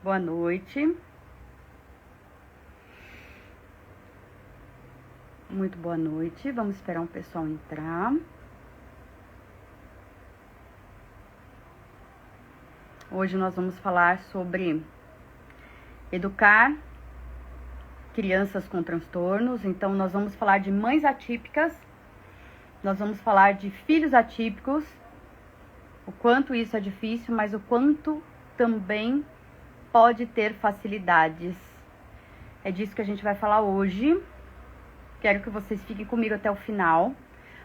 Boa noite. Muito boa noite. Vamos esperar o pessoal entrar. Hoje nós vamos falar sobre educar crianças com transtornos. Então, nós vamos falar de mães atípicas, nós vamos falar de filhos atípicos, o quanto isso é difícil, mas o quanto também pode ter facilidades. É disso que a gente vai falar hoje. Quero que vocês fiquem comigo até o final.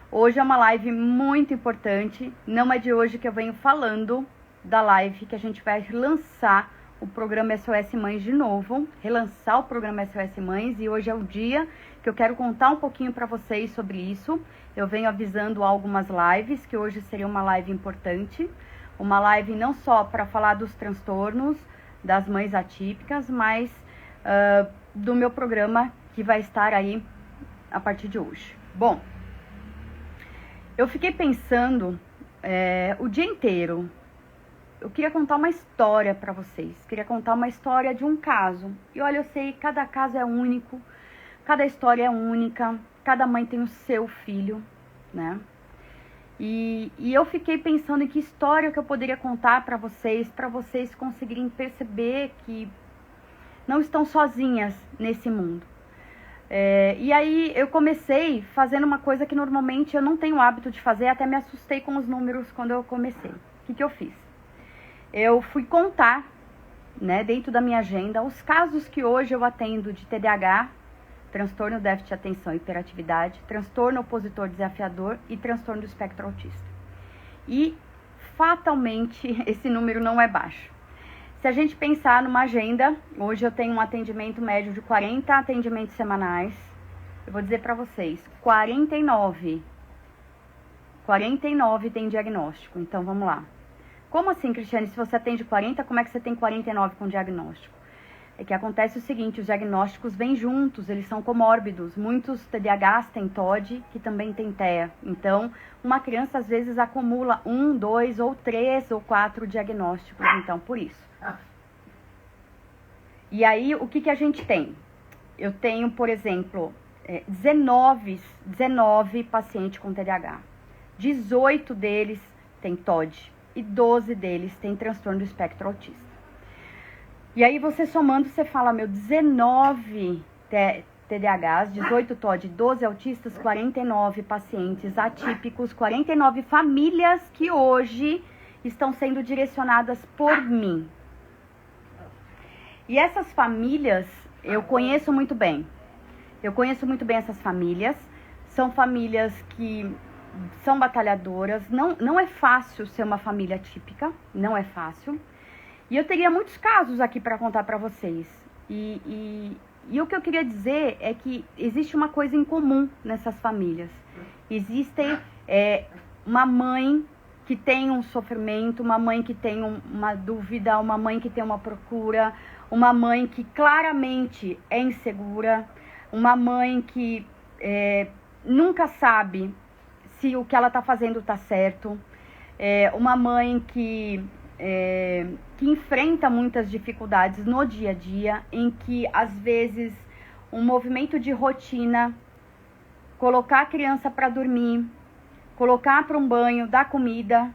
Hoje é uma live muito importante. Não é de hoje que eu venho falando da live que a gente vai lançar o programa SOS Mães de novo, relançar o programa SOS Mães, e hoje é o dia que eu quero contar um pouquinho para vocês sobre isso. Eu venho avisando algumas lives, que hoje seria uma live importante, uma live não só para falar dos transtornos das mães atípicas, mas do meu programa que vai estar aí a partir de hoje. Bom, eu fiquei pensando o dia inteiro. Eu queria contar uma história para vocês. Queria contar uma história de um caso. E olha, eu sei, cada caso é único, cada história é única, cada mãe tem o seu filho, né? E eu fiquei pensando em que história que eu poderia contar para vocês conseguirem perceber que não estão sozinhas nesse mundo. E aí eu comecei fazendo uma coisa que normalmente eu não tenho o hábito de fazer, até me assustei com os números quando eu comecei. O que eu fiz? Eu fui contar, né, dentro da minha agenda, os casos que hoje eu atendo de TDAH, transtorno déficit de atenção e hiperatividade, transtorno opositor desafiador e transtorno do espectro autista. E, fatalmente, esse número não é baixo. Se a gente pensar numa agenda, hoje eu tenho um atendimento médio de 40 atendimentos semanais. Eu vou dizer para vocês, 49 tem diagnóstico. Então, vamos lá. Como assim, Cristiane? Se você atende 40, como é que você tem 49 com diagnóstico? É que acontece o seguinte, os diagnósticos vêm juntos, eles são comórbidos. Muitos TDAHs têm TOD, que também tem TEA. Então, uma criança às vezes acumula 1, 2 ou 3 ou 4 diagnósticos, então, por isso. E aí, o que a gente tem? Eu tenho, por exemplo, 19 pacientes com TDAH. 18 deles têm TOD. E 12 deles têm transtorno do espectro autista. E aí você somando, você fala, 19 TDAHs, 18 TOD, 12 autistas, 49 pacientes atípicos, 49 famílias que hoje estão sendo direcionadas por mim. E essas famílias, eu conheço muito bem. Eu conheço muito bem essas famílias. São famílias que são batalhadoras, não é fácil ser uma família típica, não é fácil. E eu teria muitos casos aqui para contar para vocês. E o que eu queria dizer é que existe uma coisa em comum nessas famílias. Existe uma mãe que tem um sofrimento, uma mãe que tem uma dúvida, uma mãe que tem uma procura, uma mãe que claramente é insegura, uma mãe que nunca sabe se o que ela está fazendo está certo, uma mãe que enfrenta muitas dificuldades no dia a dia, em que às vezes um movimento de rotina, colocar a criança para dormir, colocar para um banho, dar comida,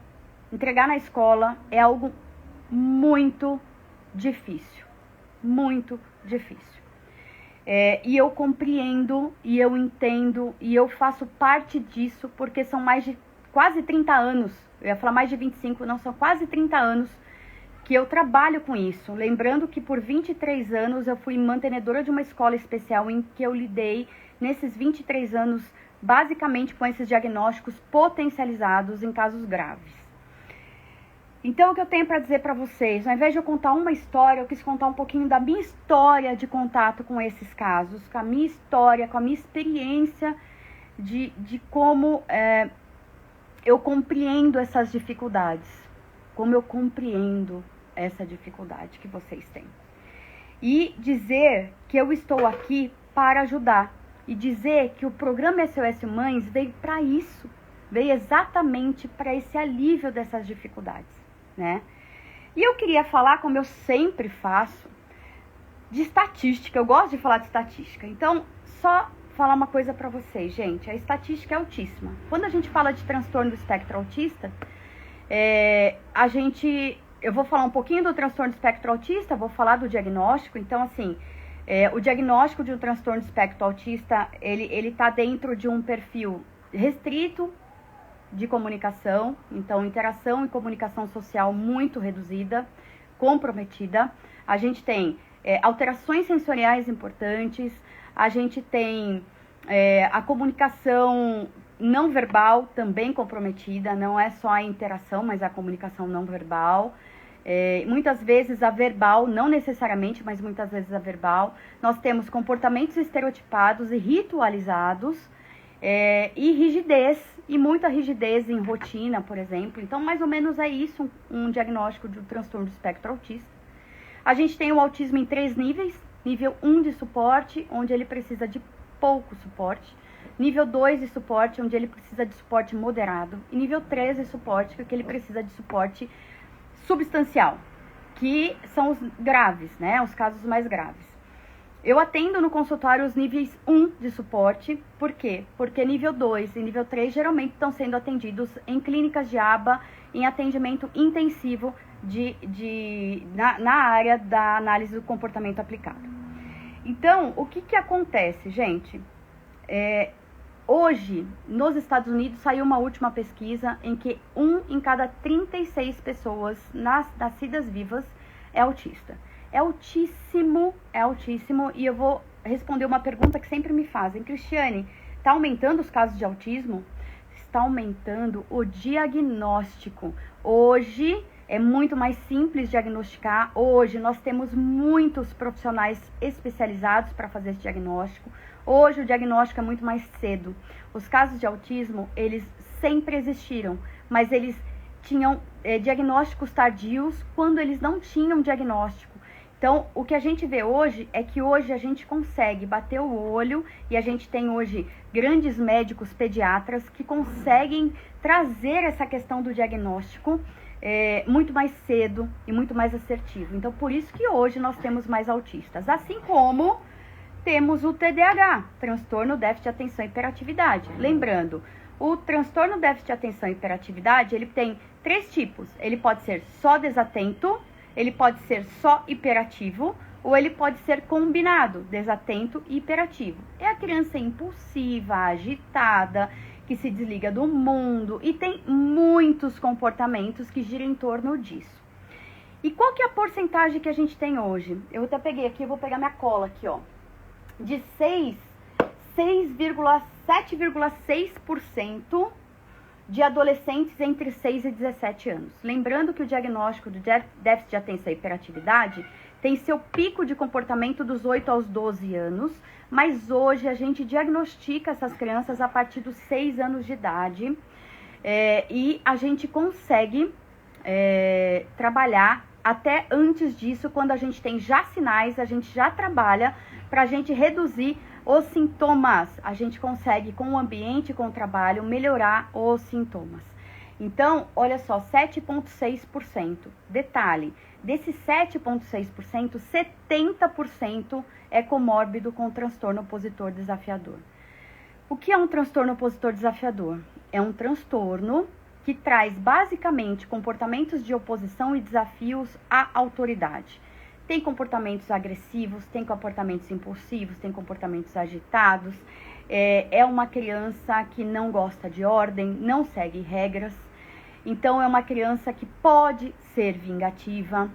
entregar na escola, é algo muito difícil, muito difícil. E eu compreendo, e eu entendo, e eu faço parte disso, porque são mais de quase 30 anos, eu ia falar mais de 25, não, são quase 30 anos que eu trabalho com isso. Lembrando que por 23 anos eu fui mantenedora de uma escola especial em que eu lidei, nesses 23 anos, basicamente com esses diagnósticos potencializados em casos graves. Então, o que eu tenho para dizer para vocês, ao invés de eu contar uma história, eu quis contar um pouquinho da minha história de contato com esses casos, com a minha história, com a minha experiência de como eu compreendo essas dificuldades, como eu compreendo essa dificuldade que vocês têm. E dizer que eu estou aqui para ajudar, e dizer que o programa SOS Mães veio para isso, veio exatamente para esse alívio dessas dificuldades, né? E eu queria falar, como eu sempre faço, de estatística. Eu gosto de falar de estatística. Então, só falar uma coisa pra vocês, gente. A estatística é altíssima. Quando a gente fala de transtorno do espectro autista, eu vou falar um pouquinho do transtorno do espectro autista, vou falar do diagnóstico. Então, assim, o diagnóstico de um transtorno do espectro autista, ele tá dentro de um perfil restrito de comunicação, então interação e comunicação social muito reduzida, comprometida. A gente tem alterações sensoriais importantes, a gente tem a comunicação não verbal também comprometida, não é só a interação, mas a comunicação não verbal. Muitas vezes a verbal, não necessariamente, mas muitas vezes a verbal. Nós temos comportamentos estereotipados e ritualizados, e rigidez, e muita rigidez em rotina, por exemplo. Então, mais ou menos é isso, um diagnóstico de um transtorno do espectro autista. A gente tem o autismo em 3 níveis. Nível 1 de suporte, onde ele precisa de pouco suporte. Nível 2 de suporte, onde ele precisa de suporte moderado. E nível 3 de suporte, que ele precisa de suporte substancial, que são os graves, né? Os casos mais graves. Eu atendo no consultório os níveis 1 de suporte. Por quê? Porque nível 2 e nível 3 geralmente estão sendo atendidos em clínicas de aba, em atendimento intensivo na área da análise do comportamento aplicado. Então, o que acontece, gente? Hoje, nos Estados Unidos, saiu uma última pesquisa em que 1 em cada 36 pessoas nascidas vivas é autista. É altíssimo, e eu vou responder uma pergunta que sempre me fazem. Cristiane, está aumentando os casos de autismo? Está aumentando o diagnóstico. Hoje é muito mais simples diagnosticar. Hoje nós temos muitos profissionais especializados para fazer esse diagnóstico. Hoje o diagnóstico é muito mais cedo. Os casos de autismo, eles sempre existiram, mas eles tinham diagnósticos tardios quando eles não tinham diagnóstico. Então, o que a gente vê hoje é que hoje a gente consegue bater o olho e a gente tem hoje grandes médicos pediatras que conseguem trazer essa questão do diagnóstico muito mais cedo e muito mais assertivo. Então, por isso que hoje nós temos mais autistas. Assim como temos o TDAH, transtorno déficit de atenção e hiperatividade. Lembrando, o transtorno déficit de atenção e hiperatividade, ele tem 3 tipos. Ele pode ser só desatento, ele pode ser só hiperativo, ou ele pode ser combinado, desatento e hiperativo. É a criança impulsiva, agitada, que se desliga do mundo e tem muitos comportamentos que giram em torno disso. E qual que é a porcentagem que a gente tem hoje? Eu até peguei aqui, eu vou pegar minha cola aqui, ó. De 7,6% de adolescentes entre 6 e 17 anos. Lembrando que o diagnóstico do déficit de atenção e hiperatividade tem seu pico de comportamento dos 8 aos 12 anos, mas hoje a gente diagnostica essas crianças a partir dos 6 anos de idade, e a gente consegue trabalhar até antes disso, quando a gente tem já sinais, a gente já trabalha para a gente reduzir os sintomas. A gente consegue, com o ambiente, com o trabalho, melhorar os sintomas. Então, olha só, 7,6%. Detalhe, desses 7,6%, 70% é comórbido com transtorno opositor desafiador. O que é um transtorno opositor desafiador? É um transtorno que traz basicamente comportamentos de oposição e desafios à autoridade. Tem comportamentos agressivos, tem comportamentos impulsivos, tem comportamentos agitados. É uma criança que não gosta de ordem, não segue regras. Então, é uma criança que pode ser vingativa,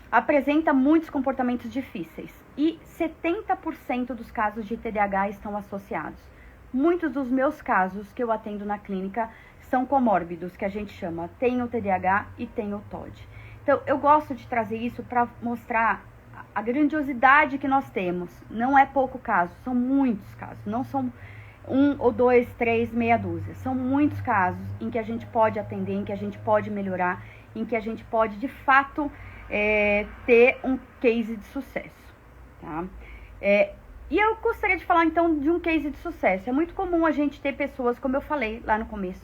apresenta muitos comportamentos difíceis. E 70% dos casos de TDAH estão associados. Muitos dos meus casos que eu atendo na clínica são comórbidos, que a gente chama, tem o TDAH e tem o TOD. Então, eu gosto de trazer isso para mostrar a grandiosidade que nós temos. Não é pouco caso, são muitos casos. Não são 1 ou 2, 3, meia dúzia. São muitos casos em que a gente pode atender, em que a gente pode melhorar, em que a gente pode, de fato, ter um case de sucesso. Tá? E eu gostaria de falar, então, de um case de sucesso. É muito comum a gente ter pessoas, como eu falei lá no começo,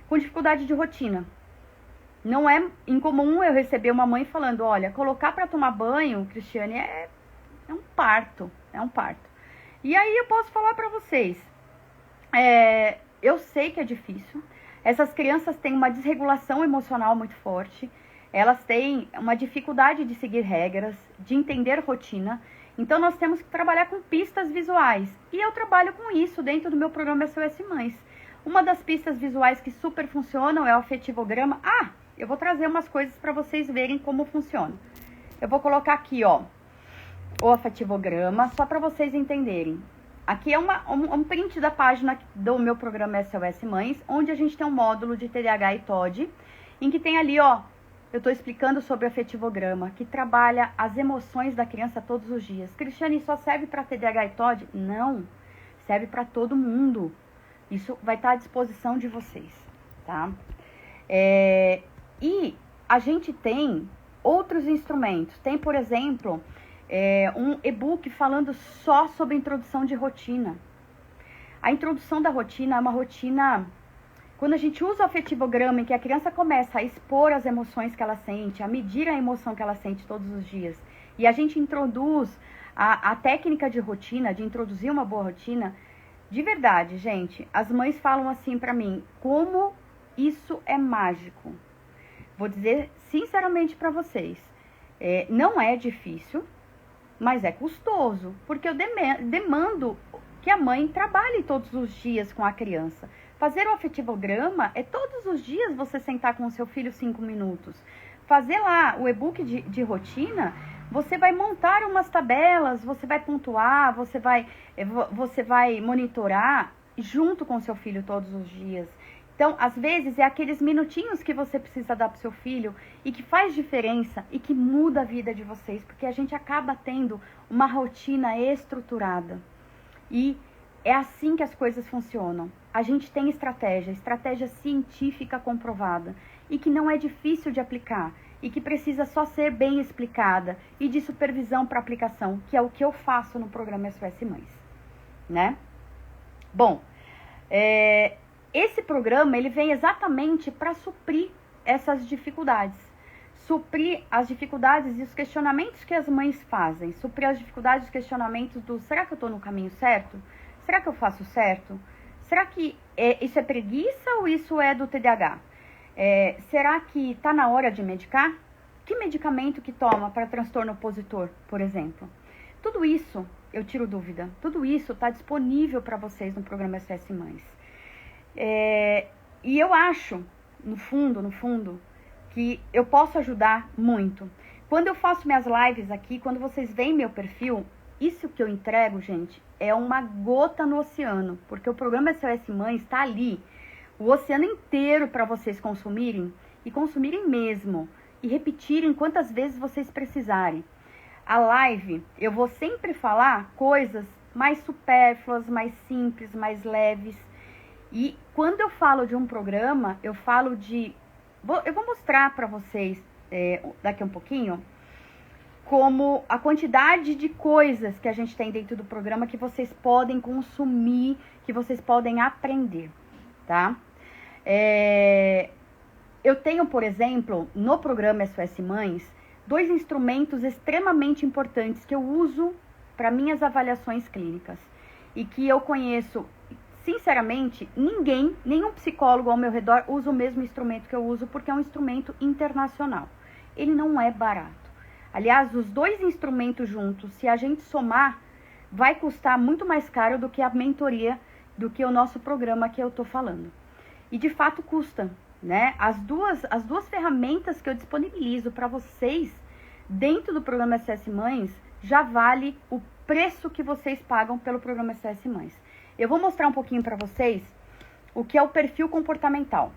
com dificuldade de rotina. Não é incomum eu receber uma mãe falando, olha, colocar para tomar banho, Cristiane, é um parto, é um parto. E aí eu posso falar para vocês, eu sei que é difícil, essas crianças têm uma desregulação emocional muito forte, elas têm uma dificuldade de seguir regras, de entender rotina, então nós temos que trabalhar com pistas visuais, e eu trabalho com isso dentro do meu programa SOS Mães. Uma das pistas visuais que super funcionam é o afetivograma. Eu vou trazer umas coisas para vocês verem como funciona. Eu vou colocar aqui, ó, o afetivograma, só para vocês entenderem. Aqui é um print da página do meu programa SOS Mães, onde a gente tem um módulo de TDAH e TOD, em que tem ali, ó, eu estou explicando sobre o afetivograma, que trabalha as emoções da criança todos os dias. Cristiane, só serve para TDAH e TOD? Não, serve para todo mundo. Isso vai estar à disposição de vocês, tá? E a gente tem outros instrumentos. Tem, por exemplo, um e-book falando só sobre a introdução de rotina. A introdução da rotina é uma rotina... Quando a gente usa o afetivograma, em que a criança começa a expor as emoções que ela sente, a medir a emoção que ela sente todos os dias, e a gente introduz a técnica de rotina, de introduzir uma boa rotina, de verdade, gente, as mães falam assim pra mim, como isso é mágico. Vou dizer sinceramente pra vocês, não é difícil, mas é custoso, porque eu demando que a mãe trabalhe todos os dias com a criança. Fazer o afetivograma é todos os dias você sentar com o seu filho 5 minutos. Fazer lá o e-book de rotina, você vai montar umas tabelas, você vai pontuar, você vai monitorar junto com o seu filho todos os dias. Então, às vezes, é aqueles minutinhos que você precisa dar para o seu filho e que faz diferença e que muda a vida de vocês, porque a gente acaba tendo uma rotina estruturada. E é assim que as coisas funcionam. A gente tem estratégia científica comprovada e que não é difícil de aplicar e que precisa só ser bem explicada e de supervisão para aplicação, que é o que eu faço no programa SOS Mães, né? Bom, esse programa ele vem exatamente para suprir essas dificuldades, suprir as dificuldades e os questionamentos que as mães fazem, suprir as dificuldades e os questionamentos do será que eu estou no caminho certo? Será que eu faço certo? Será que isso é preguiça ou isso é do TDAH? Será que está na hora de medicar? Que medicamento que toma para transtorno opositor, por exemplo? Tudo isso eu tiro dúvida. Tudo isso está disponível para vocês no programa SOS Mães. E eu acho, no fundo, que eu posso ajudar muito. Quando eu faço minhas lives aqui, quando vocês veem meu perfil, isso que eu entrego, gente, é uma gota no oceano, porque o programa SOS Mães está ali, o oceano inteiro para vocês consumirem, e consumirem mesmo, e repetirem quantas vezes vocês precisarem. A live, eu vou sempre falar coisas mais supérfluas, mais simples, mais leves, e quando eu falo de um programa, eu falo de... Eu vou mostrar para vocês daqui a um pouquinho como a quantidade de coisas que a gente tem dentro do programa que vocês podem consumir, que vocês podem aprender, tá? Eu tenho, por exemplo, no programa SOS Mães, 2 instrumentos extremamente importantes que eu uso para minhas avaliações clínicas e que eu conheço, sinceramente, nenhum psicólogo ao meu redor usa o mesmo instrumento que eu uso, porque é um instrumento internacional. Ele não é barato. Aliás, os 2 instrumentos juntos, se a gente somar, vai custar muito mais caro do que a mentoria, do que o nosso programa que eu estou falando. E de fato custa, né? As duas ferramentas que eu disponibilizo para vocês dentro do programa SOS Mães já vale o preço que vocês pagam pelo programa SOS Mães. Eu vou mostrar um pouquinho para vocês o que é o perfil comportamental.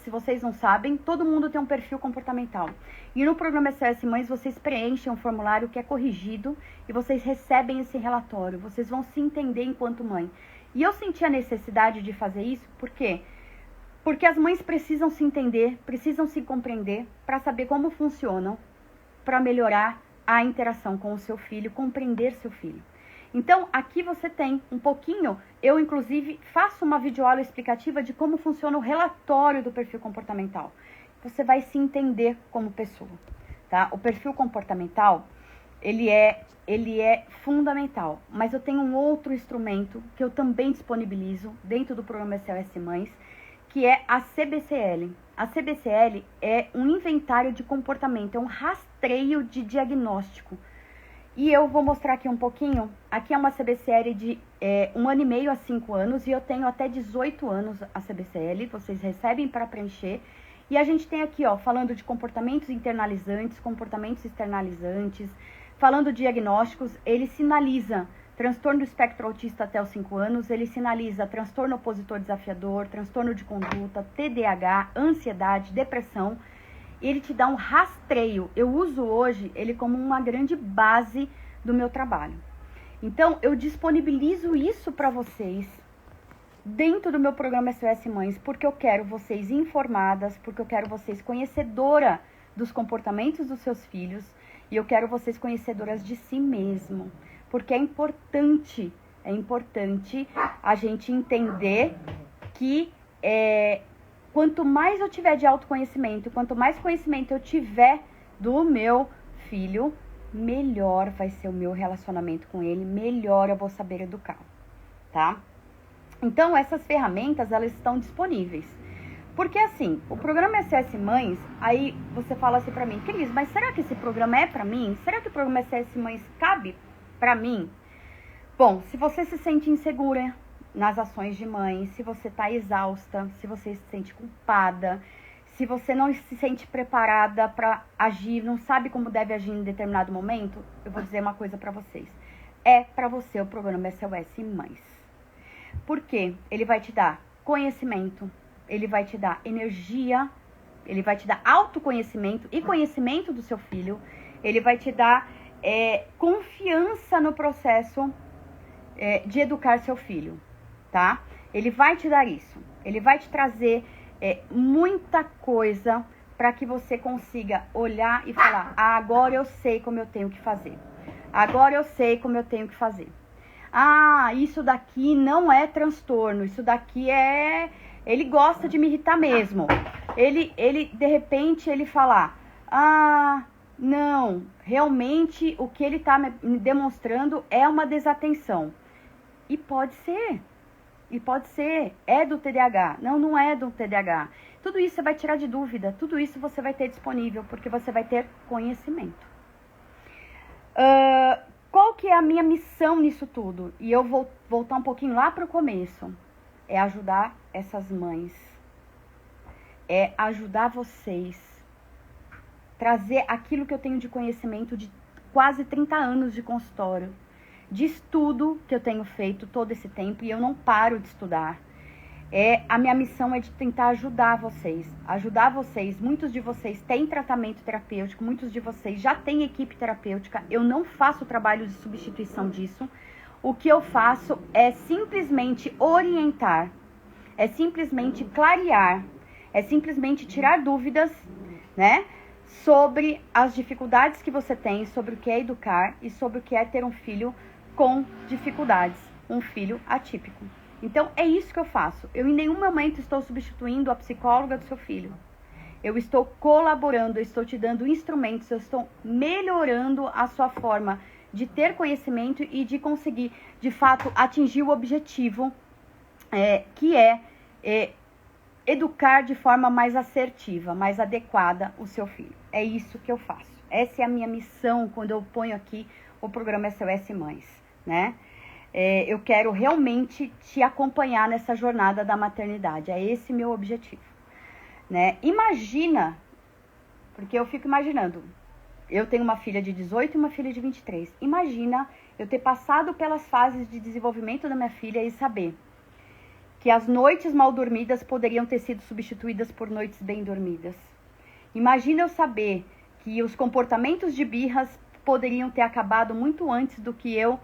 Se vocês não sabem, todo mundo tem um perfil comportamental. E no programa SOS Mães, vocês preenchem um formulário que é corrigido e vocês recebem esse relatório. Vocês vão se entender enquanto mãe. E eu senti a necessidade de fazer isso, por quê? Porque as mães precisam se entender, precisam se compreender para saber como funcionam, para melhorar a interação com o seu filho, compreender seu filho. Então, aqui você tem um pouquinho, eu inclusive faço uma videoaula explicativa de como funciona o relatório do perfil comportamental. você vai se entender como pessoa, tá? O perfil comportamental, ele é fundamental, mas eu tenho um outro instrumento que eu também disponibilizo dentro do programa SOS Mães, que é a CBCL. A CBCL é um inventário de comportamento, é um rastreio de diagnóstico. E eu vou mostrar aqui um pouquinho. Aqui é uma CBCL de 1 ano e meio a 5 anos, e eu tenho até 18 anos a CBCL, vocês recebem para preencher. E a gente tem aqui, ó, falando de comportamentos internalizantes, comportamentos externalizantes, falando de diagnósticos, ele sinaliza transtorno do espectro autista até os 5 anos, ele sinaliza transtorno opositor desafiador, transtorno de conduta, TDAH, ansiedade, depressão. Ele te dá um rastreio. Eu uso hoje ele como uma grande base do meu trabalho. Então, eu disponibilizo isso para vocês dentro do meu programa SOS Mães, porque eu quero vocês informadas, porque eu quero vocês conhecedora dos comportamentos dos seus filhos, e eu quero vocês conhecedoras de si mesmo, porque é importante a gente entender que quanto mais eu tiver de autoconhecimento, quanto mais conhecimento eu tiver do meu filho, melhor vai ser o meu relacionamento com ele, melhor eu vou saber educar, tá? Então, essas ferramentas, elas estão disponíveis. Porque assim, o programa SOS Mães, aí você fala assim pra mim, Cris, mas será que esse programa é pra mim? Será que o programa SOS Mães cabe pra mim? Bom, se você se sente insegura nas ações de mãe, se você tá exausta, se você se sente culpada, se você não se sente preparada pra agir, não sabe como deve agir em determinado momento, eu vou dizer uma coisa pra vocês. É pra você o programa SOS Mães. Por quê? Ele vai te dar conhecimento, ele vai te dar energia, ele vai te dar autoconhecimento e conhecimento do seu filho, ele vai te dar confiança no processo de educar seu filho, tá? Ele vai te dar isso, ele vai te trazer muita coisa para que você consiga olhar e falar, agora eu sei como eu tenho que fazer, agora eu sei como eu tenho que fazer. Ah, isso daqui não é transtorno, isso daqui ele gosta de me irritar mesmo. Ele de repente, ele fala, não, realmente o que ele tá me demonstrando é uma desatenção. E pode ser, é do TDAH. Não, não é do TDAH. Tudo isso você vai tirar de dúvida, tudo isso você vai ter disponível, porque você vai ter conhecimento. Qual que é a minha missão nisso tudo? E eu vou voltar um pouquinho lá para o começo. É ajudar essas mães. É ajudar vocês. Trazer aquilo que eu tenho de conhecimento de quase 30 anos de consultório. De estudo que eu tenho feito todo esse tempo e eu não paro de estudar. A minha missão é de tentar ajudar vocês. Ajudar vocês. Muitos de vocês têm tratamento terapêutico, muitos de vocês já têm equipe terapêutica. Eu não faço trabalho de substituição disso. O que eu faço é simplesmente orientar, é simplesmente clarear, é simplesmente tirar dúvidas, né? Sobre as dificuldades que você tem, sobre o que é educar e sobre o que é ter um filho com dificuldades, um filho atípico. Então, é isso que eu faço. Eu em nenhum momento estou substituindo a psicóloga do seu filho. Eu estou colaborando, eu estou te dando instrumentos, eu estou melhorando a sua forma de ter conhecimento e de conseguir, de fato, atingir o objetivo, que é educar de forma mais assertiva, mais adequada o seu filho. É isso que eu faço. Essa é a minha missão quando eu ponho aqui o programa SOS Mães, né? Eu quero realmente te acompanhar nessa jornada da maternidade. É esse meu objetivo, né? Imagina, porque eu fico imaginando, eu tenho uma filha de 18 e uma filha de 23. Imagina eu ter passado pelas fases de desenvolvimento da minha filha e saber que as noites mal dormidas poderiam ter sido substituídas por noites bem dormidas. Imagina eu saber que os comportamentos de birras poderiam ter acabado muito antes do que eu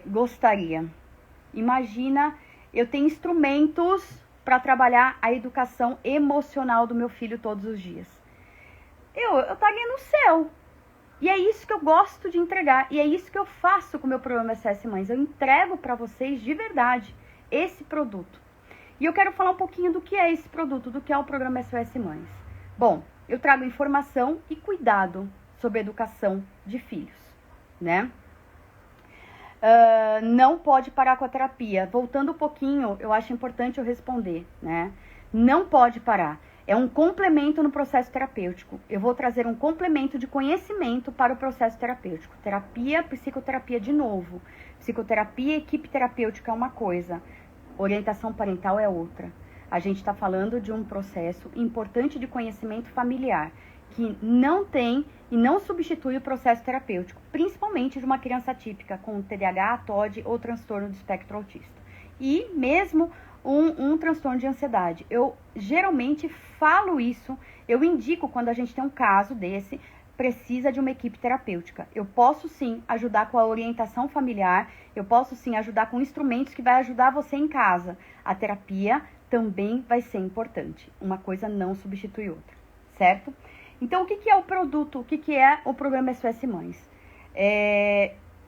gostaria. Imagina eu ter instrumentos para trabalhar a educação emocional do meu filho todos os dias. Eu estaria no céu. E é isso que eu gosto de entregar. E é isso que eu faço com o meu programa SOS Mães. Eu entrego para vocês de verdade esse produto. E eu quero falar um pouquinho do que é esse produto, do que é o programa SOS Mães. Bom, eu trago informação e cuidado sobre a educação de filhos, né? Não pode parar com a terapia. Voltando um pouquinho, eu acho importante eu responder, né? Não pode parar. É um complemento no processo terapêutico. Eu vou trazer um complemento de conhecimento para o processo terapêutico. Terapia, psicoterapia de novo. Psicoterapia, equipe terapêutica é uma coisa. Orientação parental é outra. A gente está falando de um processo importante de conhecimento familiar, que não tem e não substitui o processo terapêutico, principalmente de uma criança típica com TDAH, TOD ou transtorno do espectro autista. E mesmo um transtorno de ansiedade. Eu geralmente falo isso, eu indico quando a gente tem um caso desse, precisa de uma equipe terapêutica. Eu posso sim ajudar com a orientação familiar, eu posso sim ajudar com instrumentos que vai ajudar você em casa. A terapia também vai ser importante. Uma coisa não substitui outra, certo? Então, o que é o produto? O que é o programa SOS Mães?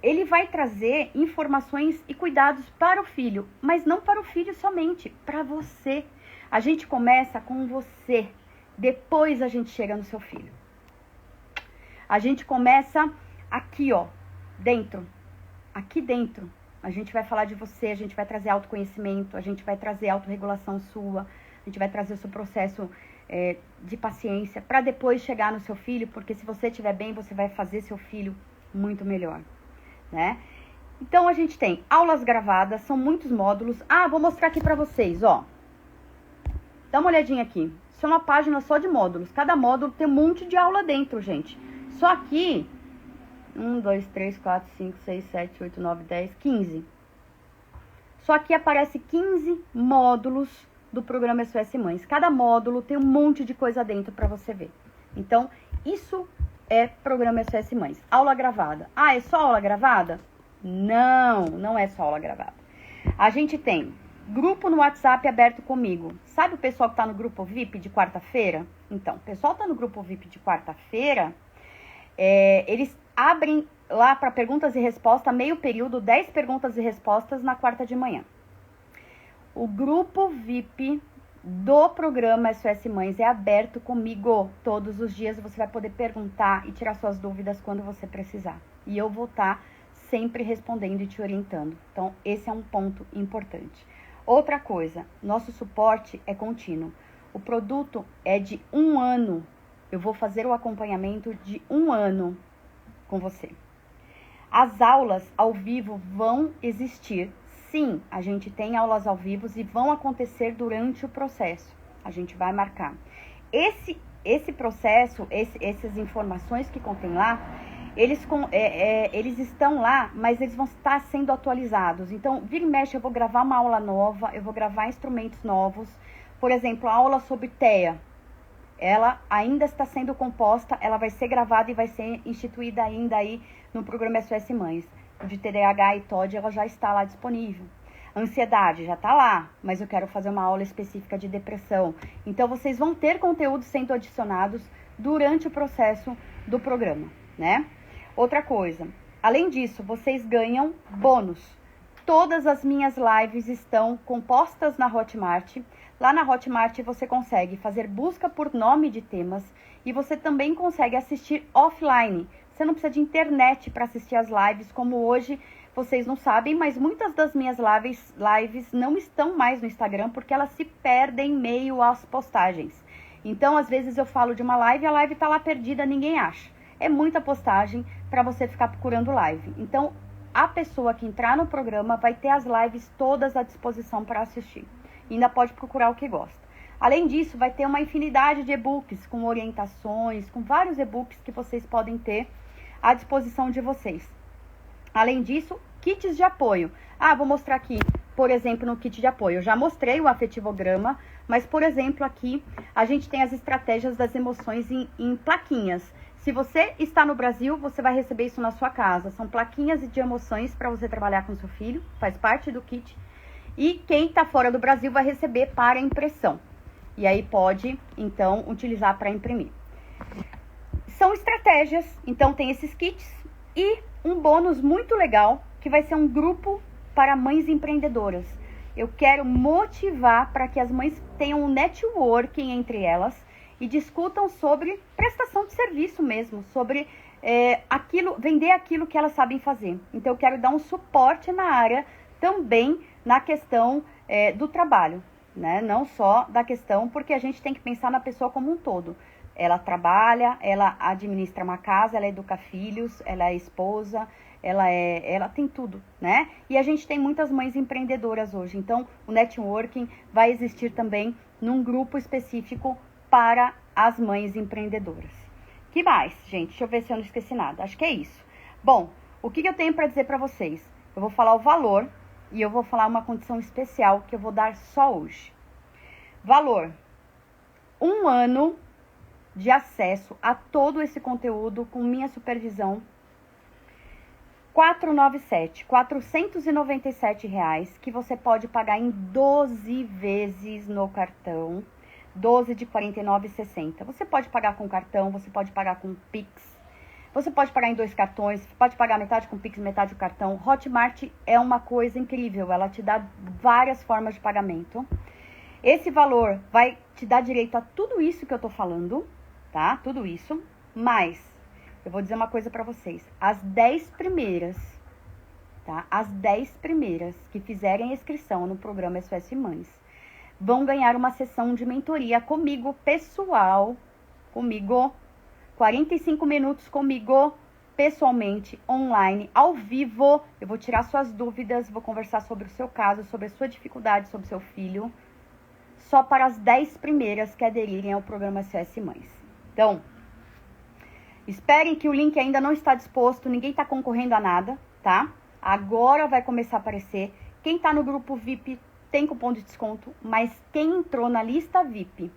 Ele vai trazer informações e cuidados para o filho, mas não para o filho somente, para você. A gente começa com você, depois a gente chega no seu filho. A gente começa aqui, ó, dentro. Aqui dentro. A gente vai falar de você, a gente vai trazer autoconhecimento, a gente vai trazer autorregulação sua, a gente vai trazer o seu processo de paciência para depois chegar no seu filho, porque se você estiver bem, você vai fazer seu filho muito melhor, né? Então, a gente tem aulas gravadas, são muitos módulos. Vou mostrar aqui para vocês, ó. Dá uma olhadinha aqui. Isso é uma página só de módulos. Cada módulo tem um monte de aula dentro, gente. Só aqui, 1, 2, 3, 4, 5, 6, 7, 8, 9, 10, 15. Só aqui aparece 15 módulos do programa SOS Mães. Cada módulo tem um monte de coisa dentro para você ver. Então, isso é programa SOS Mães. Aula gravada. É só aula gravada? Não, não é só aula gravada. A gente tem grupo no WhatsApp aberto comigo. Sabe o pessoal que tá no grupo VIP de quarta-feira? Então, o pessoal tá no grupo VIP de quarta-feira, eles abrem lá para perguntas e respostas, meio período, 10 perguntas e respostas na quarta de manhã. O grupo VIP do programa SOS Mães é aberto comigo. Todos os dias você vai poder perguntar e tirar suas dúvidas quando você precisar. E eu vou estar sempre respondendo e te orientando. Então, esse é um ponto importante. Outra coisa, nosso suporte é contínuo. O produto é de 1 ano. Eu vou fazer o acompanhamento de 1 ano com você. As aulas ao vivo vão existir. Sim, a gente tem aulas ao vivo e vão acontecer durante o processo. A gente vai marcar. Esse processo, essas informações que contém lá, eles estão lá, mas eles vão estar sendo atualizados. Então, vira e mexe, eu vou gravar uma aula nova, eu vou gravar instrumentos novos. Por exemplo, a aula sobre TEA. Ela ainda está sendo composta, ela vai ser gravada e vai ser instituída ainda aí no programa SOS Mães. O de TDAH e TOD, ela já está lá disponível. Ansiedade já está lá, mas eu quero fazer uma aula específica de depressão. Então, vocês vão ter conteúdos sendo adicionados durante o processo do programa, né? Outra coisa, além disso, vocês ganham bônus. Todas as minhas lives estão compostas na Hotmart. Lá na Hotmart você consegue fazer busca por nome de temas e você também consegue assistir offline. Você não precisa de internet para assistir as lives, como hoje vocês não sabem, mas muitas das minhas lives não estão mais no Instagram porque elas se perdem em meio às postagens. Então, às vezes eu falo de uma live e a live está lá perdida, ninguém acha. É muita postagem para você ficar procurando live. Então, a pessoa que entrar no programa vai ter as lives todas à disposição para assistir. E ainda pode procurar o que gosta. Além disso, vai ter uma infinidade de e-books com orientações, com vários e-books que vocês podem ter à disposição de vocês. Além disso, kits de apoio. Vou mostrar aqui, por exemplo, no kit de apoio. Eu já mostrei o afetivograma, mas, por exemplo, aqui a gente tem as estratégias das emoções em plaquinhas. Se você está no Brasil, você vai receber isso na sua casa. São plaquinhas de emoções para você trabalhar com seu filho, faz parte do kit. E quem está fora do Brasil vai receber para impressão. E aí pode, então, utilizar para imprimir. São estratégias, então tem esses kits e um bônus muito legal, que vai ser um grupo para mães empreendedoras. Eu quero motivar para que as mães tenham um networking entre elas e discutam sobre prestação de serviço mesmo, sobre vender aquilo que elas sabem fazer. Então, eu quero dar um suporte na área também na questão do trabalho, né? Não só da questão, porque a gente tem que pensar na pessoa como um todo. Ela trabalha, ela administra uma casa, ela educa filhos, ela é esposa, ela tem tudo, né? E a gente tem muitas mães empreendedoras hoje. Então, o networking vai existir também num grupo específico para as mães empreendedoras. Que mais, gente? Deixa eu ver se eu não esqueci nada. Acho que é isso. Bom, o que eu tenho para dizer para vocês? Eu vou falar o valor e eu vou falar uma condição especial que eu vou dar só hoje. Valor: 1 ano de acesso a todo esse conteúdo com minha supervisão. 497 reais, que você pode pagar em 12 vezes no cartão. 12 de 49,60. Você pode pagar com cartão, você pode pagar com Pix, você pode pagar em 2 cartões, você pode pagar metade com Pix, metade com cartão. Hotmart é uma coisa incrível, ela te dá várias formas de pagamento. Esse valor vai te dar direito a tudo isso que eu tô falando, tá? Tudo isso, mas eu vou dizer uma coisa pra vocês. As 10 primeiras, tá? As 10 primeiras que fizerem a inscrição no programa SOS Mães vão ganhar uma sessão de mentoria comigo, pessoal, comigo, 45 minutos comigo, pessoalmente, online, ao vivo. Eu vou tirar suas dúvidas, vou conversar sobre o seu caso, sobre a sua dificuldade, sobre o seu filho, só para as 10 primeiras que aderirem ao programa SOS Mães. Então, esperem que o link ainda não está disposto, ninguém está concorrendo a nada, tá? Agora vai começar a aparecer. Quem está no grupo VIP tem cupom de desconto, mas quem entrou na lista VIP,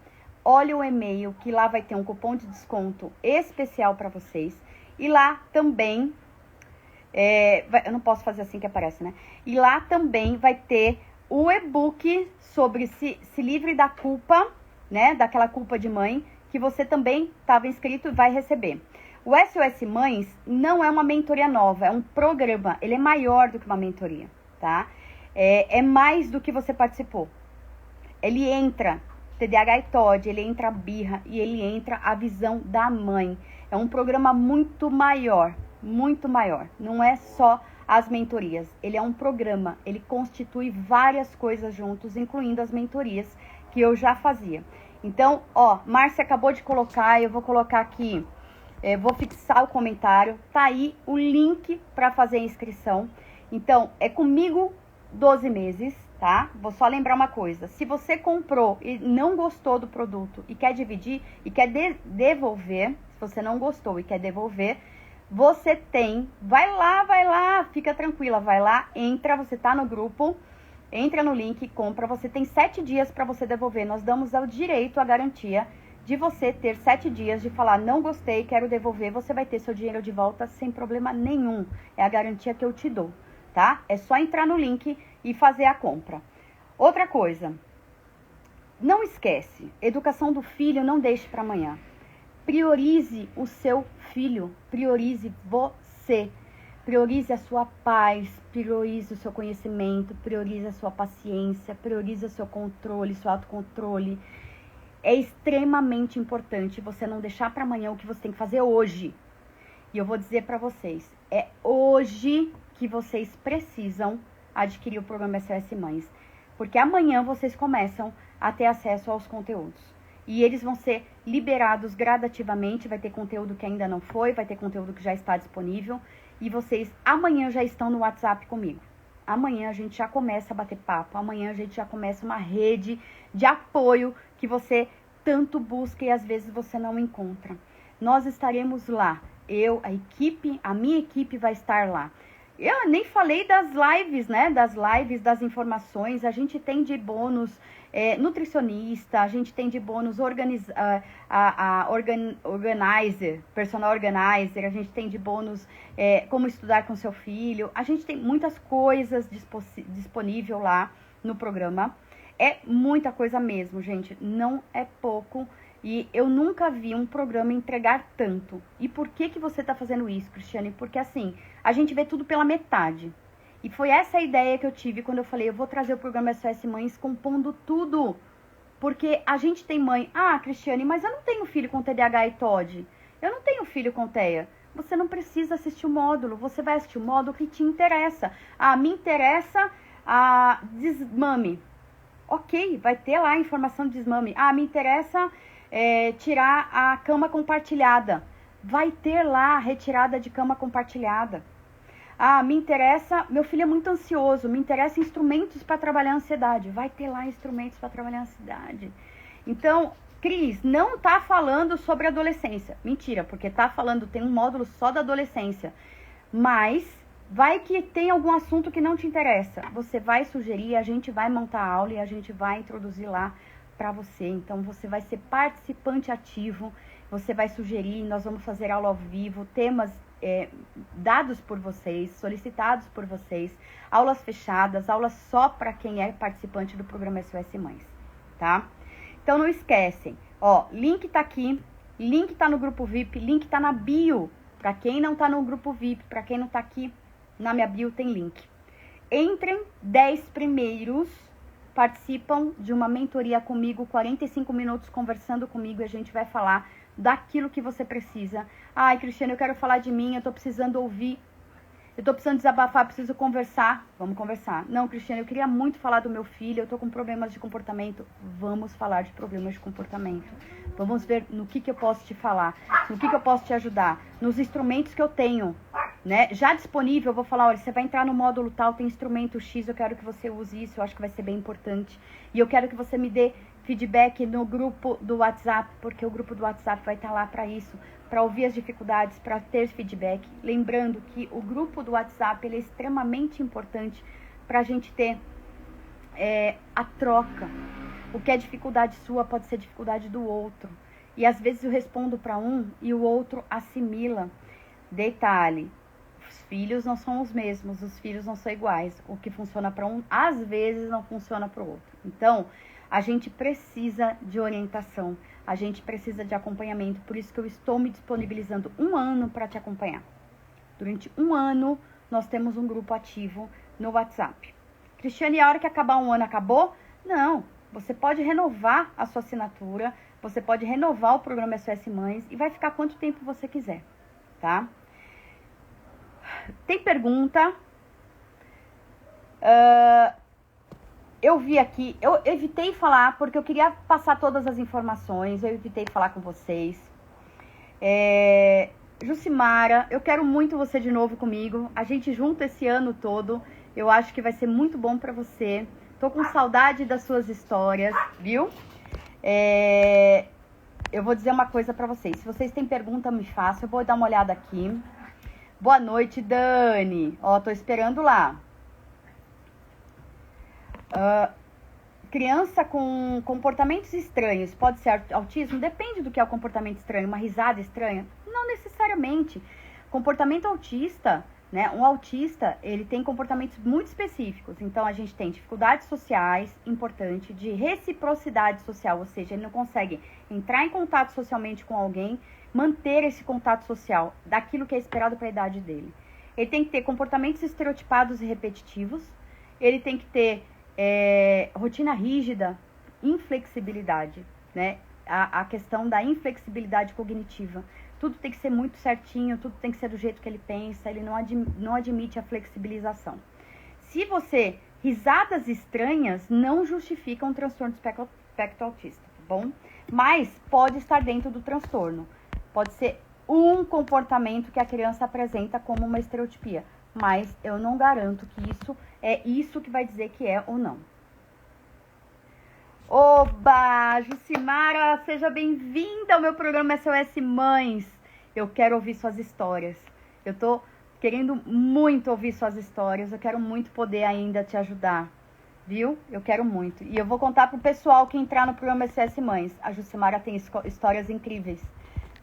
olha o e-mail, que lá vai ter um cupom de desconto especial para vocês. E lá também, eu não posso fazer assim que aparece, né? E lá também vai ter o e-book sobre se livre da culpa, né? Daquela culpa de mãe, que você também estava inscrito e vai receber. O SOS Mães não é uma mentoria nova, é um programa, ele é maior do que uma mentoria, tá? É mais do que você participou. Ele entra TDAH e TOD, ele entra a birra e ele entra a visão da mãe. É um programa muito maior, muito maior. Não é só as mentorias, ele é um programa, ele constitui várias coisas juntos, incluindo as mentorias que eu já fazia. Então, ó, Márcia acabou de colocar, eu vou colocar aqui, vou fixar o comentário, tá aí o link para fazer a inscrição. Então, é comigo 12 meses, tá? Vou só lembrar uma coisa, se você comprou e não gostou do produto e quer dividir e quer devolver, se você não gostou e quer devolver, você tem, vai lá, fica tranquila, vai lá, entra, você tá no grupo, entra no link, compra, você tem 7 dias para você devolver, nós damos o direito, a garantia de você ter 7 dias de falar, não gostei, quero devolver, você vai ter seu dinheiro de volta sem problema nenhum, é a garantia que eu te dou. Tá? É só entrar no link e fazer a compra. Outra coisa, não esquece, educação do filho não deixe para amanhã. Priorize o seu filho, priorize você, priorize a sua paz, priorize o seu conhecimento, priorize a sua paciência, priorize o seu controle, seu autocontrole. É extremamente importante você não deixar para amanhã o que você tem que fazer hoje. E eu vou dizer para vocês, é hoje que vocês precisam adquirir o programa SOS Mães. Porque amanhã vocês começam a ter acesso aos conteúdos. E eles vão ser liberados gradativamente, vai ter conteúdo que ainda não foi, vai ter conteúdo que já está disponível. E vocês amanhã já estão no WhatsApp comigo. Amanhã a gente já começa a bater papo, amanhã a gente já começa uma rede de apoio que você tanto busca e às vezes você não encontra. Nós estaremos lá. Eu, a equipe, a minha equipe vai estar lá. Eu nem falei das lives, né? Das lives, das informações. A gente tem de bônus nutricionista, a gente tem de bônus organizer, personal organizer, a gente tem de bônus como estudar com seu filho. A gente tem muitas coisas disponível lá no programa. É muita coisa mesmo, gente. Não é pouco. E eu nunca vi um programa entregar tanto. E por que você tá fazendo isso, Cristiane? Porque assim, a gente vê tudo pela metade. E foi essa a ideia que eu tive quando eu falei, eu vou trazer o programa SOS Mães compondo tudo. Porque a gente tem mãe, Cristiane, mas eu não tenho filho com TDAH e TOD. Eu não tenho filho com TEA. Você não precisa assistir o módulo, você vai assistir o módulo que te interessa. Me interessa a desmame. Ok, vai ter lá a informação de desmame. Me interessa tirar a cama compartilhada. Vai ter lá a retirada de cama compartilhada. Me interessa, meu filho é muito ansioso, me interessa instrumentos para trabalhar a ansiedade. Vai ter lá instrumentos para trabalhar a ansiedade. Então, Cris, não tá falando sobre adolescência. Mentira, porque tá falando, tem um módulo só da adolescência. Mas vai que tem algum assunto que não te interessa. Você vai sugerir, a gente vai montar a aula e a gente vai introduzir lá para você. Então, você vai ser participante ativo, você vai sugerir, nós vamos fazer aula ao vivo, temas dados por vocês, solicitados por vocês, aulas fechadas, aulas só para quem é participante do programa SOS Mães, tá? Então não esquecem, link tá aqui, link tá no grupo VIP, link tá na bio, para quem não tá no grupo VIP, para quem não tá aqui na minha bio tem link. Entrem, 10 primeiros participam de uma mentoria comigo, 45 minutos conversando comigo e a gente vai falar daquilo que você precisa. Cristiane, eu quero falar de mim, eu tô precisando ouvir, eu tô precisando desabafar, preciso conversar. Vamos conversar. Não, Cristiane, eu queria muito falar do meu filho, eu tô com problemas de comportamento. Vamos falar de problemas de comportamento. Vamos ver no que eu posso te falar, no que eu posso te ajudar, nos instrumentos que eu tenho, né? Já disponível, eu vou falar, olha, você vai entrar no módulo tal, tem instrumento X, eu quero que você use isso, eu acho que vai ser bem importante. E eu quero que você me dê feedback no grupo do WhatsApp, porque o grupo do WhatsApp vai estar lá para isso, para ouvir as dificuldades, para ter feedback. Lembrando que o grupo do WhatsApp ele é extremamente importante para a gente ter a troca. O que é dificuldade sua pode ser dificuldade do outro. E às vezes eu respondo para um e o outro assimila. Detalhe, os filhos não são os mesmos, os filhos não são iguais. O que funciona para um, às vezes não funciona para o outro. Então, a gente precisa de orientação, a gente precisa de acompanhamento, por isso que eu estou me disponibilizando 1 ano para te acompanhar. Durante 1 ano, nós temos um grupo ativo no WhatsApp. Cristiane, a hora que acabar 1 ano, acabou? Não, você pode renovar a sua assinatura, você pode renovar o programa SOS Mães e vai ficar quanto tempo você quiser, tá? Tem pergunta? Eu vi aqui, eu evitei falar porque eu queria passar todas as informações, eu evitei falar com vocês. Jucimara, eu quero muito você de novo comigo, a gente junta esse ano todo, eu acho que vai ser muito bom pra você. Tô com saudade das suas histórias, viu? Eu vou dizer uma coisa pra vocês, se vocês têm pergunta, me façam, eu vou dar uma olhada aqui. Boa noite, Dani, tô esperando lá. Criança com comportamentos estranhos, pode ser autismo? Depende do que é o comportamento estranho. Uma risada estranha? Não necessariamente. Comportamento autista, né? Um autista, ele tem comportamentos muito específicos. Então, a gente tem dificuldades sociais, importante, de reciprocidade social, ou seja, ele não consegue entrar em contato socialmente com alguém, manter esse contato social daquilo que é esperado para a idade dele. Ele tem que ter comportamentos estereotipados e repetitivos, ele tem que ter rotina rígida, inflexibilidade, né? A questão da inflexibilidade cognitiva. Tudo tem que ser muito certinho, tudo tem que ser do jeito que ele pensa, ele não admite a flexibilização. Se você... Risadas estranhas não justificam um transtorno do espectro autista, tá bom? Mas pode estar dentro do transtorno. Pode ser um comportamento que a criança apresenta como uma estereotipia. Mas eu não garanto que isso é isso que vai dizer que é ou não. Oba! Jucimara, seja bem-vinda ao meu programa SOS Mães. Eu quero ouvir suas histórias. Eu tô querendo muito ouvir suas histórias. Eu quero muito poder ainda te ajudar. Viu? Eu quero muito. E eu vou contar pro pessoal que entrar no programa SOS Mães. A Jucimara tem histórias incríveis.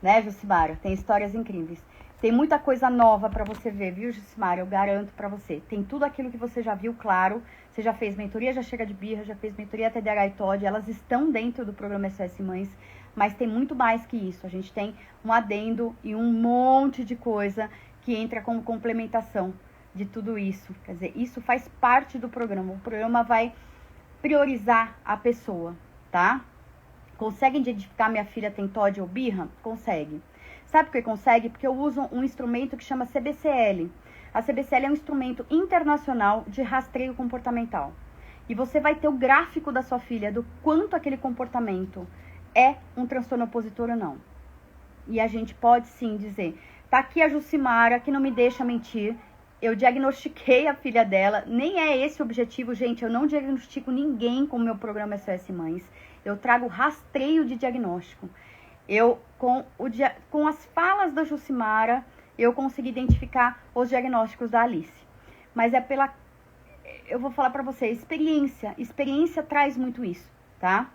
Né, Jucimara? Tem histórias incríveis. Tem muita coisa nova pra você ver, viu, Jucimara? Eu garanto pra você. Tem tudo aquilo que você já viu, claro. Você já fez mentoria, já chega de birra, já fez mentoria TDAH e TOD. Elas estão dentro do programa SOS Mães, mas tem muito mais que isso. A gente tem um adendo e um monte de coisa que entra como complementação de tudo isso. Quer dizer, isso faz parte do programa. O programa vai priorizar a pessoa, tá? Consegue identificar minha filha tem TOD ou birra? Consegue. Sabe por que consegue? Porque eu uso um instrumento que chama CBCL. A CBCL é um instrumento internacional de rastreio comportamental. E você vai ter o gráfico da sua filha do quanto aquele comportamento é um transtorno opositor ou não. E a gente pode sim dizer, tá aqui a Jucimara, que não me deixa mentir, eu diagnostiquei a filha dela, nem é esse o objetivo, gente, eu não diagnostico ninguém com o meu programa SOS Mães, eu trago rastreio de diagnóstico. Com as falas da Jucimara, eu consegui identificar os diagnósticos da Alice. Mas eu vou falar pra você, experiência traz muito isso, tá?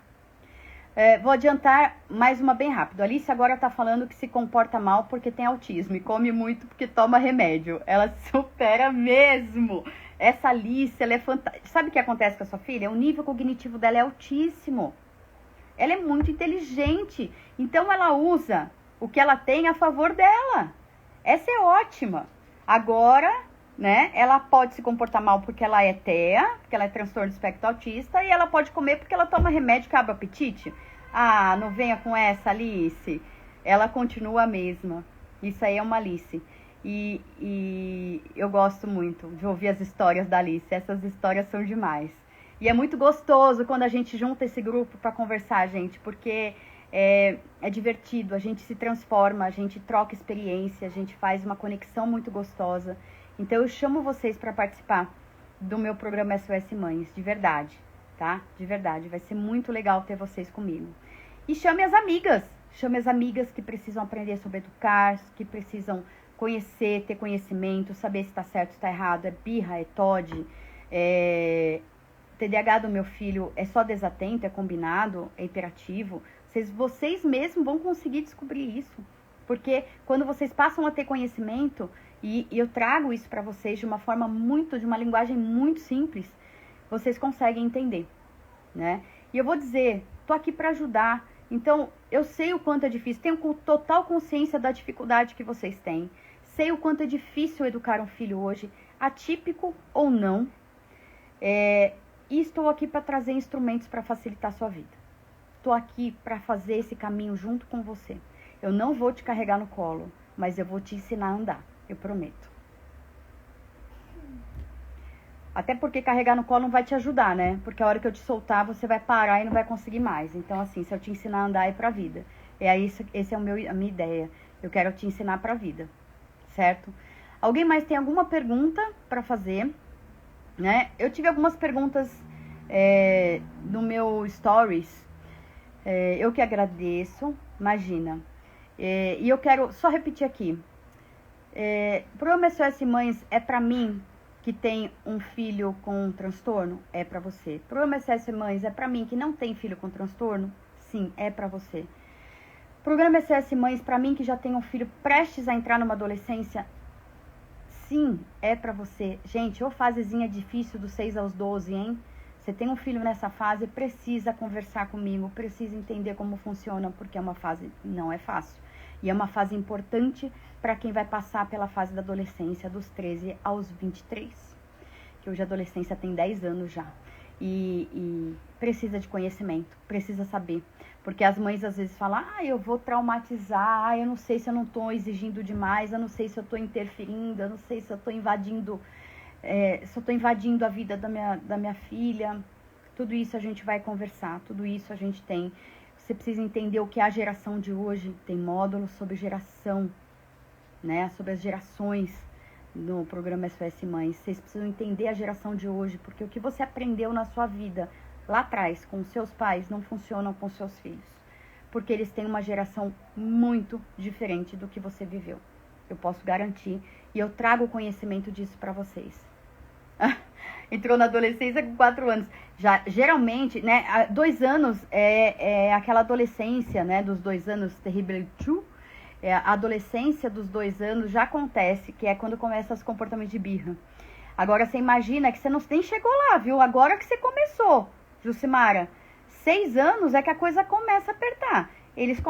Vou adiantar mais uma bem rápido. A Alice agora tá falando que se comporta mal porque tem autismo e come muito porque toma remédio. Ela supera mesmo. Essa Alice, ela é fantástica. Sabe o que acontece com a sua filha? O nível cognitivo dela é altíssimo. Ela é muito inteligente. Então ela usa o que ela tem a favor dela. Essa é ótima. Agora, né, ela pode se comportar mal porque ela é TEA, porque ela é transtorno do espectro autista, e ela pode comer porque ela toma remédio que abre o apetite. Ah, não venha com essa, Alice. Ela continua a mesma. Isso aí é uma Alice. E eu gosto muito de ouvir as histórias da Alice. Essas histórias são demais. E é muito gostoso quando a gente junta esse grupo para conversar, gente, porque é divertido, a gente se transforma, a gente troca experiência, a gente faz uma conexão muito gostosa. Então eu chamo vocês para participar do meu programa SOS Mães, de verdade, tá? De verdade, vai ser muito legal ter vocês comigo. E chame as amigas que precisam aprender sobre educar, que precisam conhecer, ter conhecimento, saber se está certo, se está errado, é birra, é TOD, TDAH do meu filho é só desatento, é combinado, é hiperativo. Vocês mesmos vão conseguir descobrir isso. Porque quando vocês passam a ter conhecimento, e eu trago isso para vocês de uma linguagem muito simples, vocês conseguem entender, né? E eu vou dizer, tô aqui para ajudar. Então, eu sei o quanto é difícil, tenho total consciência da dificuldade que vocês têm. Sei o quanto é difícil educar um filho hoje, atípico ou não. E estou aqui para trazer instrumentos para facilitar a sua vida. Estou aqui para fazer esse caminho junto com você. Eu não vou te carregar no colo, mas eu vou te ensinar a andar, eu prometo. Até porque carregar no colo não vai te ajudar, né? Porque a hora que eu te soltar, você vai parar e não vai conseguir mais. Então, assim, se eu te ensinar a andar, é pra vida. Esse é a minha ideia. Eu quero te ensinar pra vida, certo? Alguém mais tem alguma pergunta pra fazer? Né? Eu tive algumas perguntas no meu stories. Eu que agradeço, imagina. E eu quero só repetir aqui. Programa SOS Mães é pra mim que tem um filho com transtorno? É pra você. Programa SOS Mães é pra mim que não tem filho com transtorno? Sim, é pra você. Programa SOS Mães pra mim que já tem um filho prestes a entrar numa adolescência? Sim, é pra você. Gente, ou fasezinha difícil dos 6 aos 12, hein? Você tem um filho nessa fase, precisa conversar comigo, precisa entender como funciona, porque é uma fase, não é fácil. E é uma fase importante para quem vai passar pela fase da adolescência, dos 13 aos 23. Que hoje a adolescência tem 10 anos já. E precisa de conhecimento, precisa saber. Porque as mães às vezes falam, eu vou traumatizar, eu não sei se eu não estou exigindo demais, eu não sei se eu estou interferindo, eu não sei se eu estou invadindo, a vida da minha filha. Tudo isso a gente vai conversar, tudo isso a gente tem. Você precisa entender o que é a geração de hoje. Tem módulos sobre geração, né? Sobre as gerações no programa SOS Mães. Vocês precisam entender a geração de hoje, porque o que você aprendeu na sua vida lá atrás com os seus pais não funciona com os seus filhos. Porque eles têm uma geração muito diferente do que você viveu. Eu posso garantir. E eu trago o conhecimento disso para vocês. Entrou na adolescência com 4 anos. Já, geralmente, né, 2 anos é aquela adolescência, né, dos 2 anos, terrible true. A adolescência dos 2 anos já acontece, que é quando começa os comportamentos de birra. Agora, você imagina que você não nem chegou lá, viu? Agora que você começou, Jucimara. 6 anos é que a coisa começa a apertar. Eles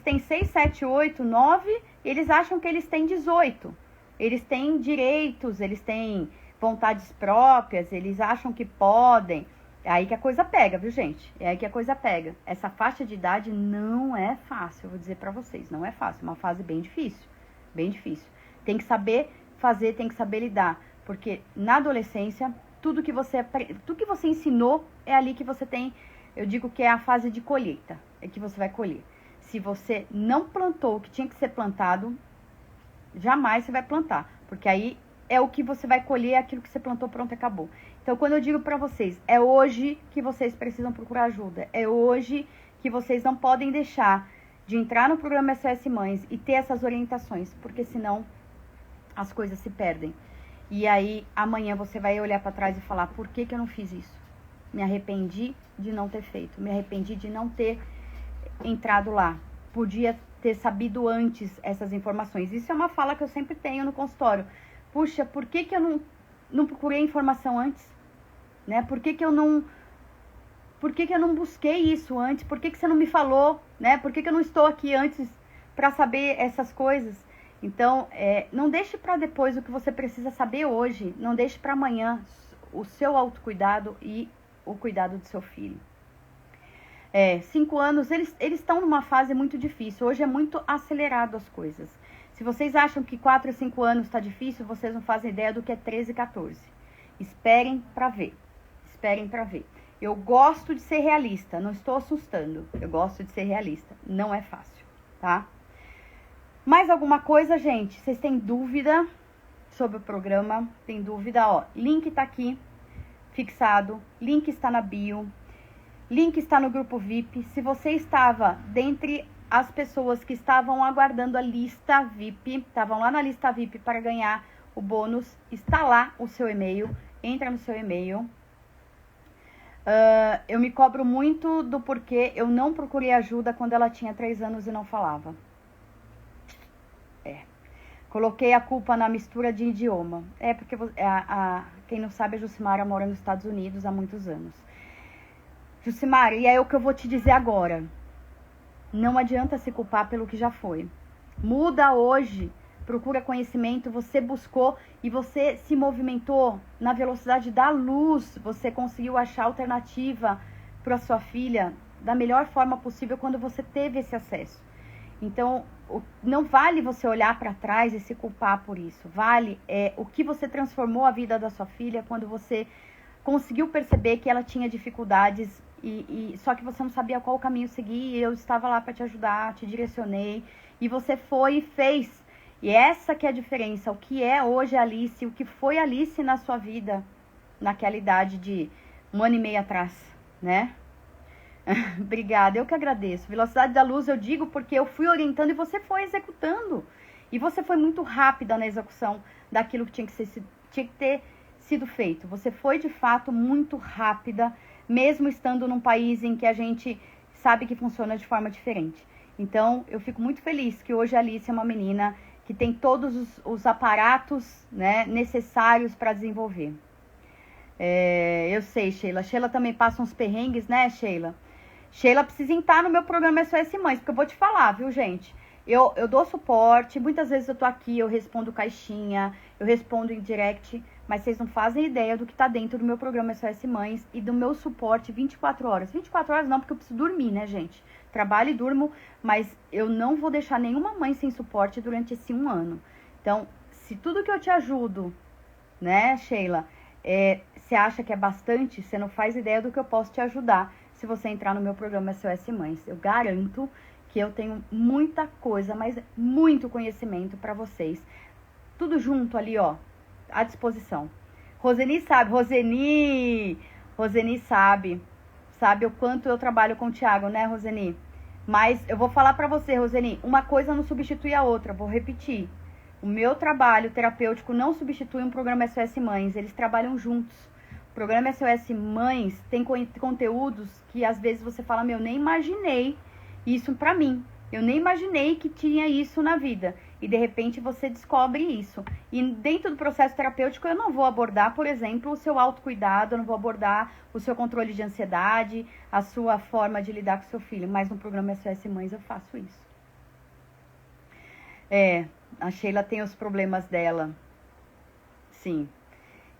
têm 6, 7, 8, 9, eles acham que eles têm 18. Eles têm direitos, eles têm vontades próprias, eles acham que podem. É aí que a coisa pega, viu, gente? É aí que a coisa pega. Essa faixa de idade não é fácil, eu vou dizer pra vocês. Não é fácil, é uma fase bem difícil. Bem difícil. Tem que saber fazer, tem que saber lidar. Porque na adolescência, tudo que você ensinou é ali que você tem, eu digo que é a fase de colheita. É que você vai colher. Se você não plantou o que tinha que ser plantado, jamais você vai plantar. Porque aí é o que você vai colher, aquilo que você plantou, pronto, acabou. Então, quando eu digo pra vocês, é hoje que vocês precisam procurar ajuda. É hoje que vocês não podem deixar de entrar no programa SOS Mães e ter essas orientações, porque senão as coisas se perdem. E aí, amanhã você vai olhar pra trás e falar, por que que eu não fiz isso? Me arrependi de não ter feito. Me arrependi de não ter entrado lá. Podia ter sabido antes essas informações. Isso é uma fala que eu sempre tenho no consultório. Puxa, por que que eu não procurei informação antes? Né? Por que que eu não busquei isso antes? Por que que você não me falou? Né? Por que que eu não estou aqui antes para saber essas coisas? Então, não deixe para depois o que você precisa saber hoje. Não deixe para amanhã o seu autocuidado e o cuidado do seu filho. 5 anos, eles estão numa fase muito difícil. Hoje é muito acelerado as coisas. Se vocês acham que 4 a 5 anos está difícil, vocês não fazem ideia do que é 13 e 14. Esperem para ver. Esperem para ver. Eu gosto de ser realista, não estou assustando. Eu gosto de ser realista. Não é fácil, tá? Mais alguma coisa, gente? Vocês têm dúvida sobre o programa? Tem dúvida? Ó, link tá aqui, fixado. Link está na bio. Link está no grupo VIP. Se você estava dentre as pessoas que estavam aguardando a lista VIP, estavam lá na lista VIP para ganhar o bônus, está lá o seu e-mail. Entra no seu e-mail. Eu me cobro muito do porquê eu não procurei ajuda quando ela tinha 3 anos e não falava. Coloquei a culpa na mistura de idioma. Porque quem não sabe, a Jucimara mora nos Estados Unidos há muitos anos. Jucimara, e é o que eu vou te dizer agora. Não adianta se culpar pelo que já foi. Muda hoje. Procura conhecimento, você buscou e você se movimentou na velocidade da luz. Você conseguiu achar alternativa para sua filha da melhor forma possível quando você teve esse acesso. Então, não vale você olhar para trás e se culpar por isso. Vale o que você transformou a vida da sua filha quando você conseguiu perceber que ela tinha dificuldades só que você não sabia qual caminho seguir. E eu estava lá para te ajudar, te direcionei e você foi e fez. E essa que é a diferença, o que é hoje Alice, o que foi Alice na sua vida, naquela idade de 1 ano e meio atrás, né? Obrigada, eu que agradeço. Velocidade da luz eu digo porque eu fui orientando e você foi executando. E você foi muito rápida na execução daquilo que tinha que ter sido feito. Você foi, de fato, muito rápida, mesmo estando num país em que a gente sabe que funciona de forma diferente. Então, eu fico muito feliz que hoje a Alice é uma menina que tem todos os aparatos, né, necessários para desenvolver. Eu sei, Sheila. Sheila também passa uns perrengues, né, Sheila? Sheila precisa entrar no meu programa SOS Mães, porque eu vou te falar, viu, gente? Eu dou suporte, muitas vezes eu tô aqui, eu respondo caixinha, eu respondo em direct, mas vocês não fazem ideia do que tá dentro do meu programa SOS Mães e do meu suporte 24 horas. 24 horas não, porque eu preciso dormir, né, gente? Trabalho e durmo, mas eu não vou deixar nenhuma mãe sem suporte durante esse 1 ano. Então, se tudo que eu te ajudo, né, Sheila, você acha que é bastante, você não faz ideia do que eu posso te ajudar se você entrar no meu programa SOS Mães. Eu garanto que eu tenho muita coisa, mas muito conhecimento para vocês. Tudo junto ali, ó, à disposição. Roseni sabe, Roseni sabe o quanto eu trabalho com o Thiago, né, Roseni? Mas eu vou falar pra você, Roseni, uma coisa não substitui a outra, vou repetir. O meu trabalho terapêutico não substitui um programa SOS Mães, eles trabalham juntos. O programa SOS Mães tem conteúdos que às vezes você fala, meu, nem imaginei isso pra mim. Eu nem imaginei que tinha isso na vida. E de repente você descobre isso. E dentro do processo terapêutico eu não vou abordar, por exemplo, o seu autocuidado, eu não vou abordar o seu controle de ansiedade, a sua forma de lidar com seu filho. Mas no programa SOS Mães eu faço isso. A Sheila tem os problemas dela. Sim.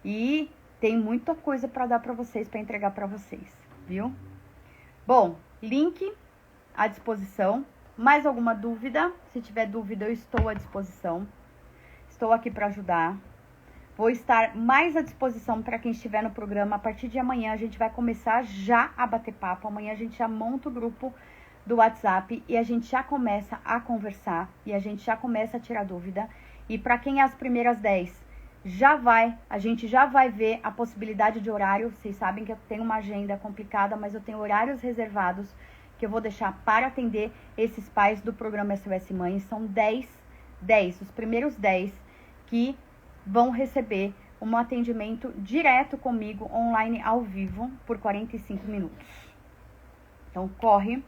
E tem muita coisa para dar para vocês, para entregar para vocês, viu? Bom, link à disposição. Mais alguma dúvida? Se tiver dúvida, eu estou à disposição. Estou aqui para ajudar. Vou estar mais à disposição para quem estiver no programa. A partir de amanhã a gente vai começar já a bater papo. Amanhã a gente já monta o grupo do WhatsApp e a gente já começa a conversar e a gente já começa a tirar dúvida. E para quem é as primeiras 10, a gente já vai ver a possibilidade de horário. Vocês sabem que eu tenho uma agenda complicada, mas eu tenho horários reservados que eu vou deixar para atender esses pais do programa SOS Mães. São 10, os primeiros 10 que vão receber um atendimento direto comigo, online, ao vivo, por 45 minutos. Então, corre,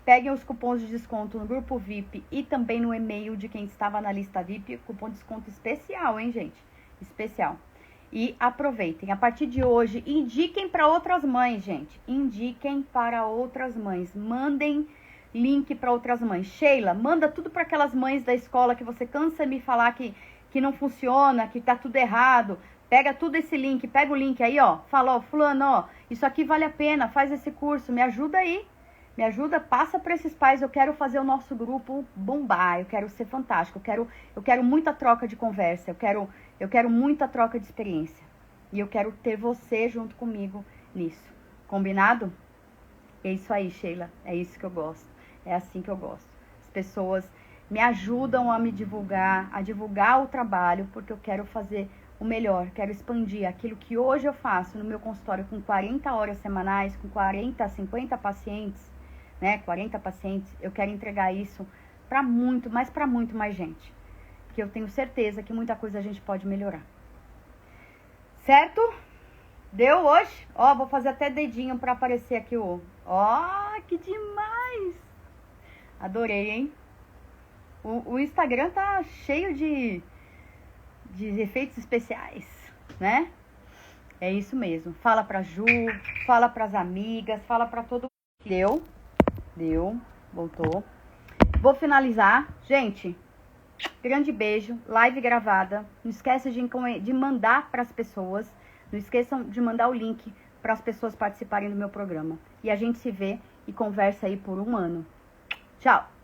peguem os cupons de desconto no grupo VIP e também no e-mail de quem estava na lista VIP, cupom de desconto especial, hein, gente? Especial. E aproveitem. A partir de hoje, indiquem para outras mães, gente. Indiquem para outras mães. Mandem link para outras mães. Sheila, manda tudo para aquelas mães da escola que você cansa de me falar que não funciona, que tá tudo errado. Pega tudo esse link, pega o link aí, ó. Fala, ó, fulano, ó, isso aqui vale a pena, faz esse curso, me ajuda aí. Me ajuda, passa para esses pais. Eu quero fazer o nosso grupo bombar, eu quero ser fantástico, eu quero muita troca de conversa, eu quero muita troca de experiência. E eu quero ter você junto comigo nisso. Combinado? É isso aí, Sheila. É isso que eu gosto. É assim que eu gosto. As pessoas me ajudam a me divulgar, a divulgar o trabalho, porque eu quero fazer o melhor, quero expandir aquilo que hoje eu faço no meu consultório com 40 horas semanais, com 40, 50 pacientes, né? 40 pacientes, eu quero entregar isso para muito mais gente. Porque eu tenho certeza que muita coisa a gente pode melhorar. Certo? Deu hoje? Ó, vou fazer até dedinho para aparecer aqui o... Ó, que demais! Adorei, hein? O Instagram tá cheio de efeitos especiais, né? É isso mesmo. Fala pra Ju, fala pras amigas, fala pra todo mundo. Deu, voltou. Vou finalizar. Gente, grande beijo, live gravada. Não esqueça de mandar pras pessoas. Não esqueçam de mandar o link para as pessoas participarem do meu programa. E a gente se vê e conversa aí por um ano. Tchau!